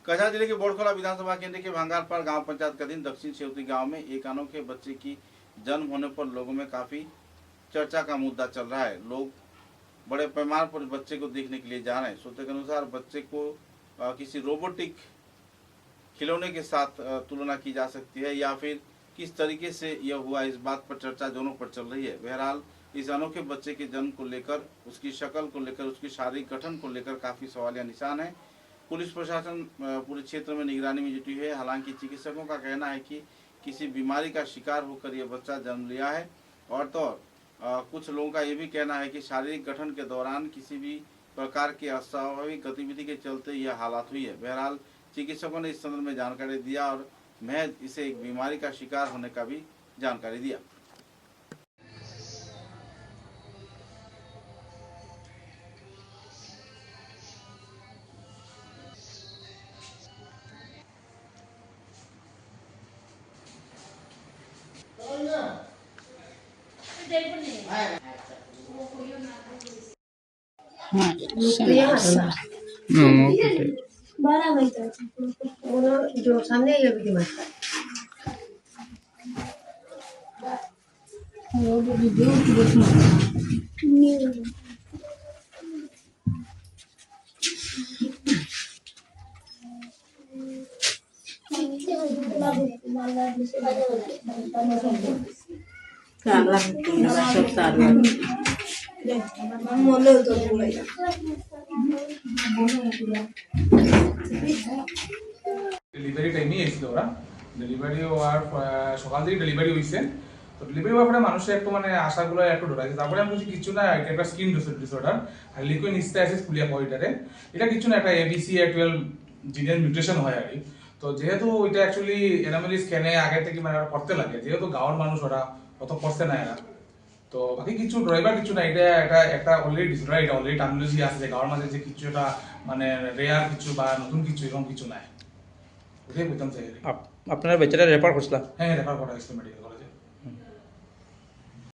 कछार जिले के बोड़खोला विधानसभा केंद्र के भंगारपाड़ गांव पंचायत का दिन दक्षिण सेवती गांव में एक अनोखे बच्चे की जन्म होने पर लोगों में काफी चर्चा का मुद्दा चल रहा है। लोग बड़े पैमाने पर बच्चे को देखने के लिए जा रहे हैं। सूत्रों के अनुसार बच्चे को किसी रोबोटिक खिलौने के साथ तुलना की जा सकती है या फिर किस तरीके से यह हुआ, इस बात पर चर्चा दोनों पर चल रही है। बहरहाल इस अनोखे बच्चे के जन्म को लेकर, उसकी शक्ल को लेकर, उसकी शारीरिक गठन को लेकर काफी सवालिया निशान है। पुलिस प्रशासन पूरे क्षेत्र में निगरानी में जुटी है। हालांकि चिकित्सकों का कहना है कि किसी बीमारी का शिकार होकर यह बच्चा जन्म लिया है और तो कुछ लोगों का यह भी कहना है कि शारीरिक गठन के दौरान किसी भी प्रकार की अस्वाभाविक गतिविधि के चलते यह हालात हुई है। बहरहाल चिकित्सकों ने इस संदर्भ में जानकारी दिया और महज इसे एक बीमारी का शिकार होने का भी जानकारी दिया। जो सामने ये भी दिमाग ডেলিভারি টাইমই এসেছিল ওরা ডেলিভারি হওয়ার সকাল থেকে ডেলিভারি হয়েছে। তো ডেলিভারি হওয়ার পরে মানুষের একটু মানে আশাগুলো একটু ডরাইছে। তারপরে আমি বলছি কিছু না, এটা একটা স্কিন ডিসঅর্ডার আর লিকুইড নিস্টাইসিস ফুলিয়া কয়টারে, এটা কিছু না, একটা এবিসি 12 জিনের মিউটেশন হয় আর কি। তো যেহেতু ওইটা অ্যাকচুয়ালি এনামেলি স্ক্যানে আগে থেকে মানে করতে লাগে, যেহেতু গাঁৱৰ মানুষ ওরা অত করতে না এরা, তো বাকি কিছু ড্রাইভার কিছু না, এটা একটা অলরেডি ডিসঅর্ডার, এটা অলরেডি টার্মিনোলজি আছে যে গাঁৱৰ মাঝে যে কিছু একটা মানে রেয়ার কিছু বা নতুন কিছু এরকম কিছু নাই। ওটাই বুঝতাম চাই। আপনারা বেচারা রেফার করছিলাম? হ্যাঁ, রেফার করা হয়েছিল মেডিকেল কলেজে।